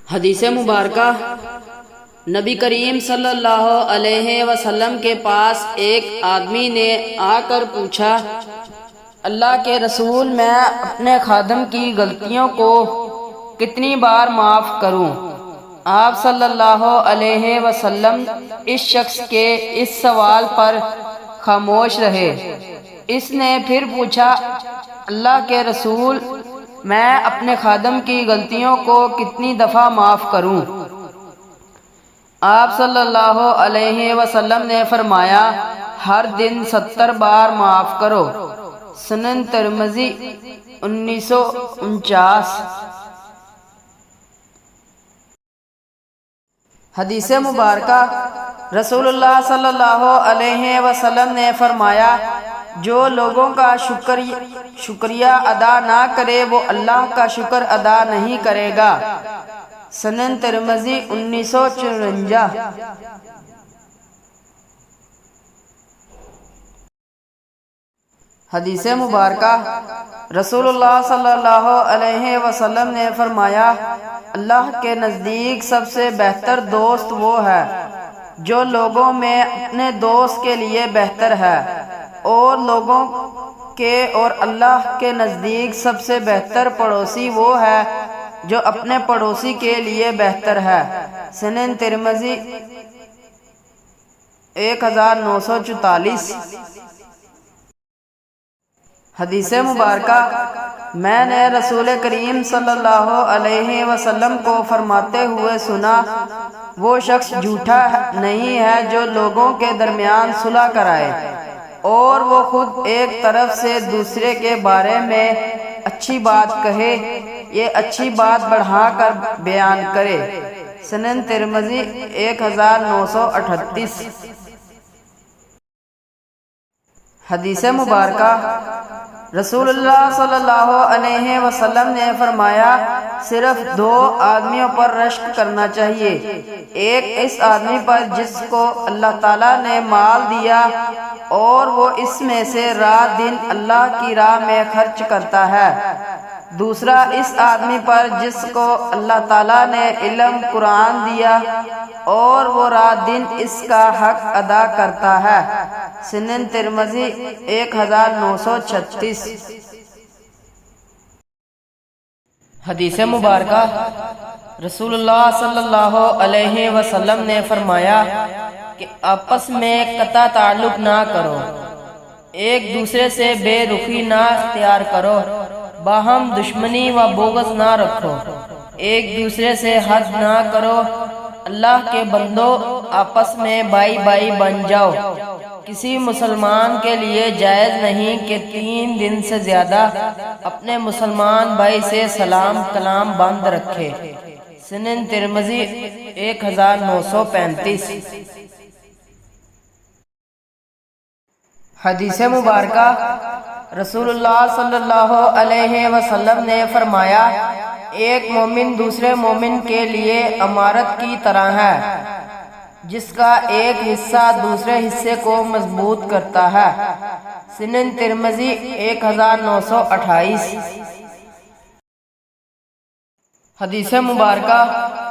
حدیث مبارکہ نبی کریم صلی اللہ علیہ وسلم کے پاس ایک آدمی نے آ کر پوچھا، اللہ کے رسول، میں اپنے خادم کی غلطیوں کو کتنی بار معاف کروں؟ آپ صلی اللہ علیہ وسلم اس شخص کے اس سوال پر خاموش رہے۔ اس نے پھر پوچھا، اللہ کے رسول، میں اپنے خادم کی غلطیوں کو کتنی دفعہ معاف کروں؟ آپ صلی اللہ علیہ وسلم نے فرمایا، ہر دن 70 بار معاف کرو۔ سنن ترمذی 1949۔ حدیث مبارکہ رسول اللہ صلی اللہ علیہ وسلم نے فرمایا، جو لوگوں کا شکریہ ادا نہ کرے وہ اللہ کا شکر ادا نہیں کرے گا۔ سنن ترمذی 1954۔ حدیث مبارکہ رسول اللہ صلی اللہ علیہ وسلم نے فرمایا، اللہ کے نزدیک سب سے بہتر دوست وہ ہے جو لوگوں میں اپنے دوست کے لیے بہتر ہے، اور لوگوں کے اور اللہ کے نزدیک سب سے بہتر پڑوسی وہ ہے جو اپنے پڑوسی کے لیے بہتر ہے۔ سنن ترمذی 1944۔ حدیث مبارکہ میں نے رسول کریم صلی اللہ علیہ وسلم کو فرماتے ہوئے سنا، وہ شخص جھوٹا نہیں ہے جو لوگوں کے درمیان صلح کرائے اور وہ خود ایک طرف سے دوسرے کے بارے میں اچھی بات کہے، یہ اچھی بات بڑھا کر بیان کرے۔ سنن ترمذی 1938۔ حدیث مبارکہ رسول اللہ صلی اللہ علیہ وسلم نے فرمایا، صرف 2 آدمیوں پر رشک کرنا چاہیے، ایک اس آدمی پر جس کو اللہ تعالیٰ نے مال دیا اور وہ اس میں سے رات دن اللہ کی راہ میں خرچ کرتا ہے، دوسرا اس آدمی پر جس کو اللہ تعالیٰ نے علم قرآن دیا اور وہ رات دن اس کا حق ادا کرتا ہے۔ سنن ترمذی 1936۔ حدیث مبارکہ رسول اللہ صلی اللہ علیہ وسلم نے فرمایا کہ آپس میں قطع تعلق نہ کرو، ایک دوسرے سے بے رخی نہ اختیار کرو، باہم دشمنی و بغض نہ رکھو، ایک دوسرے سے حد نہ کرو، اللہ کے بندو آپس میں بائی بائی بن جاؤ۔ کسی مسلمان کے لیے جائز نہیں کہ 3 دن سے زیادہ اپنے مسلمان بھائی سے سلام کلام بند رکھے۔ سنن ترمذی 1935۔ حدیث مبارکہ رسول اللہ صلی اللہ علیہ وسلم نے فرمایا، ایک مومن دوسرے مومن کے لیے عمارت کی طرح ہے، جس کا ایک حصہ دوسرے حصے کو مضبوط کرتا ہے۔ سنن ترمذی 1928۔ حدیث مبارکہ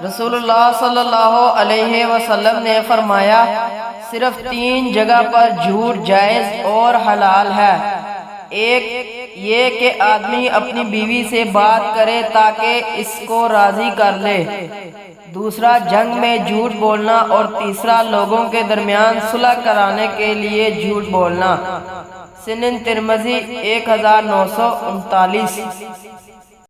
رسول اللہ صلی اللہ علیہ وسلم نے فرمایا، صرف 3 جگہ پر جھوٹ جائز اور حلال ہے، ایک یہ کہ آدمی اپنی بیوی سے بات کرے تاکہ اس کو راضی کر لے، دوسرا جنگ میں جھوٹ بولنا، اور تیسرا لوگوں کے درمیان صلح کرانے کے لیے جھوٹ بولنا۔ سنن ترمذی 1939۔